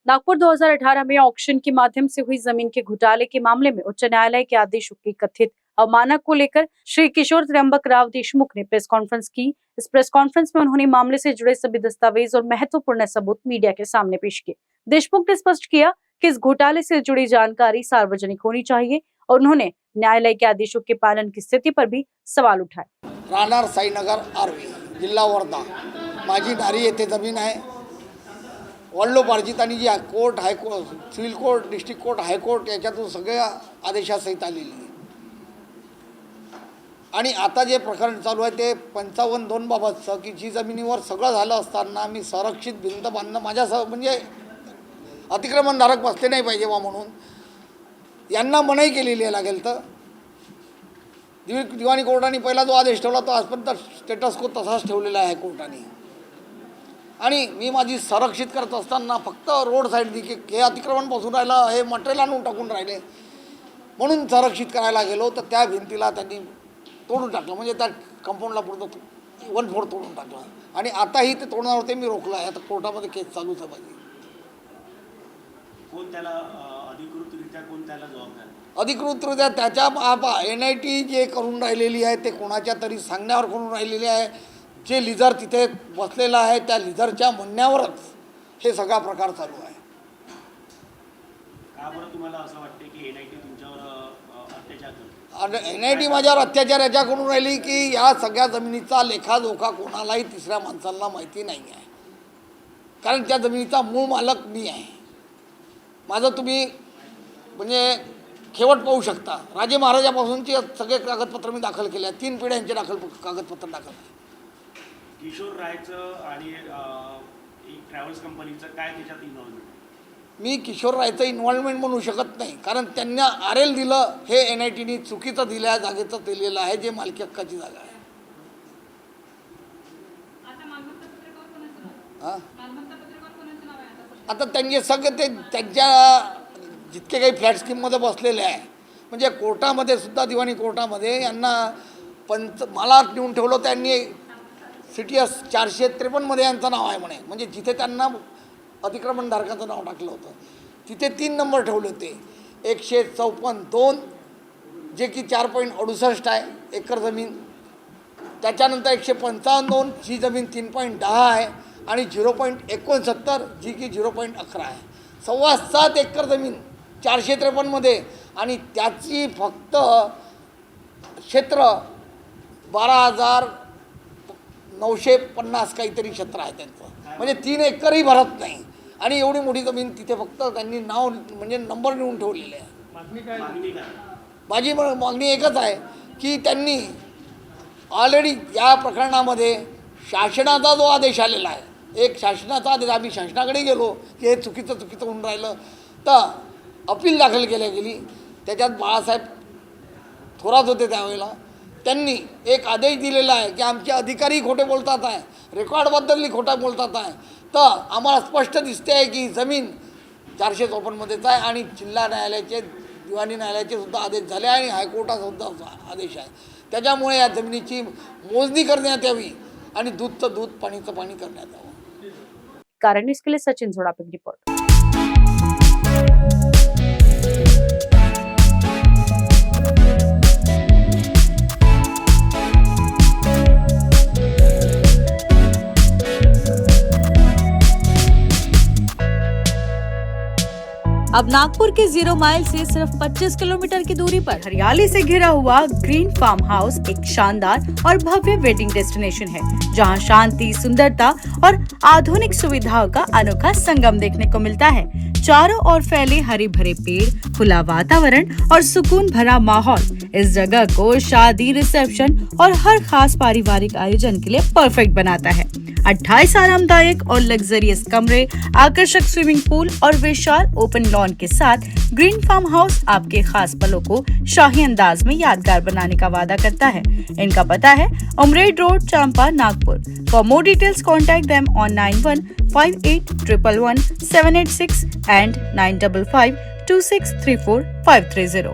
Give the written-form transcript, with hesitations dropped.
नागपुर 2018 में ऑक्शन के माध्यम से हुई जमीन के घोटाले के मामले में उच्च न्यायालय के आदेशों की कथित अवमानना को लेकर श्री किशोर त्र्यंबक राव देशमुख ने प्रेस कॉन्फ्रेंस की। इस प्रेस कॉन्फ्रेंस में उन्होंने मामले से जुड़े सभी दस्तावेज और महत्वपूर्ण सबूत मीडिया के सामने पेश किए। देशमुख ने स्पष्ट किया कि इस घोटाले से जुड़ी जानकारी सार्वजनिक होनी चाहिए और उन्होंने न्यायालय के आदेशों के पालन की स्थिति पर भी सवाल उठाए। राहणार साईनगर आर्वी, जिल्हा वर्धा, माझी नारी येथे जमीन आहे। वडिलोपार्जित आणि जी court, high court, civil court, district court, high court याच्यातून सगळ्या आदेशासहित आलेली आहे। आणि आता जे प्रकरण चालू आहे ते 55(2) बाबतचं की जी जमिनीवर सगळं झालं असताना मी संरक्षित भिंत बांधणं माझ्यासह म्हणजे अतिक्रमणधारक बसले नाही पाहिजे वा म्हणून यांना मनाई केलेली आहे। लागेल तर दिवाणी कोर्टाने पहिला जो आदेश ठेवला तो आजपर्यंत स्टेटस को तसाच ठेवलेला आहे कोर्टाने। आणि मी माझी संरक्षित करत असताना फक्त रोड साईड दिके हे अतिक्रमण बसून राहिलं, हे मटेरियल आणून टाकून राहिले म्हणून संरक्षित करायला गेलो तर त्या भिंतीला त्यांनी तोडून टाकलं, म्हणजे त्या कंपाऊंडला पूर्ण 1/4 तोडून टाकलं। आणि आताही ते तोडणार होते, मी रोखलं आहे। आता कोर्टामध्ये केस चालूच आहे माझी। कोण त्याला अधिकृतरित्या कोण त्याला जबाबदार? अधिकृतरित्या त्याच्या NIT जे करून राहिलेली आहे ते कोणाच्या तरी सांगण्यावर करून राहिलेली आहे। जे लिझर तिथे बसलेला आहे त्या लिझरच्या म्हणण्यावरच हे सगळा प्रकार चालू आहे। का बरं तुम्हाला असं वाटते की NIT तुमच्यावर अत्याचार करते? NIT माझ्यावर अत्याचार याच्या करून राहिली की या सगळ्या जमिनीचा लेखाजोखा कोणालाही तिसऱ्या माणसाला माहिती नाही आहे, कारण त्या जमिनीचा मूळ मालक मी आहे। माझं तुम्ही म्हणजे खेवट पाहू शकता, राजे महाराजापासूनचे सगळे कागदपत्र मी दाखल केले आहे। 3 पिढ्यांचे कागदपत्र दाखल आहे। किशोर रायचं आणि ट्रॅव्हल्स कंपनीचं काय त्याच्यात इन्व्हॉल्वमेंट? मी किशोर रायचं इन्व्हॉल्वमेंट म्हणू शकत नाही, कारण त्यांना RL दिलं हे NITने चुकीचं दिल्या जागेचं दिलेलं आहे, जे मालकी हक्काची जागा आहे। आता त्यांचे सगळे ते त्यांच्या जितके काही फ्लॅट स्कीममध्ये बसलेले आहे, म्हणजे कोर्टामध्ये सुद्धा दिवाणी कोर्टामध्ये यांना मला नेऊन ठेवलं। त्यांनी CTS 453 मध्ये यांचं नाव आहे म्हणे, म्हणजे जिथे त्यांना अतिक्रमणधारकाचं नाव टाकलं होतं तिथे 3 नंबर ठेवले होते। 154(2) जे की 4.68 आहे एकर जमीन, त्याच्यानंतर 155(2) जी जमीन 3.10 आहे आणि 0.69 जी की 0.11 आहे। 7.25 एकर जमीन 453 मध्ये आणि त्याची फक्त क्षेत्र 12,950 काहीतरी क्षेत्र आहे त्यांचं, म्हणजे 3 एकरही भरत नाही। आणि एवढी मोठी जमीन तिथे फक्त त्यांनी नाव म्हणजे नंबर नेऊन ठेवलेले आहे। माझी मागणी एकच आहे की त्यांनी ऑलरेडी या प्रकरणामध्ये शासनाचा जो आदेश आलेला आहे, एक शासनाचा आदेश, आम्ही शासनाकडे गेलो की हे चुकीचं होऊन राहिलं तर अपील दाखल केली गेली। त्याच्यात बाळासाहेब थोरात होते त्यावेळेला, त्यांनी एक आदेश दिलेला आहे की आमचे अधिकारी खोटे बोलतात आहे, रेकॉर्डबद्दल खोटा बोलतात आहे। तर आम्हाला स्पष्ट दिसते आहे की जमीन 454 मध्येच आहे आणि जिल्हा न्यायालयाचे, दिवाणी न्यायालयाचे सुद्धा आदेश झाले आणि हायकोर्टाचा सुद्धा आदेश आहे। त्याच्यामुळे या जमिनीची मोजणी करण्यात यावी आणि दूधचं दूध पाणीचं पाणी करण्यात यावं। कारण न्यूज के लिए सचिन झोड़ापे की रिपोर्ट। अब नागपुर के 0 माइल से सिर्फ 25 किलोमीटर की दूरी पर हरियाली से घिरा हुआ ग्रीन फार्म हाउस एक शानदार और भव्य वेडिंग डेस्टिनेशन है, जहां शांति, सुंदरता और आधुनिक सुविधाओं का अनोखा संगम देखने को मिलता है। चारों ओर फैले हरे भरे पेड़, खुला वातावरण और सुकून भरा माहौल इस जगह को शादी, रिसेप्शन और हर खास पारिवारिक आयोजन के लिए परफेक्ट बनाता है। 28 आरामदायक और लग्जरियस कमरे, आकर्षक स्विमिंग पूल और विशाल ओपन लॉन के साथ ग्रीन फार्म हाउस आपके खास पलों को शाही अंदाज में यादगार बनाने का वादा करता है। इनका पता है Umred road, Champa, Nagpur. For more details contact them on 9158111786 and 9552634 530।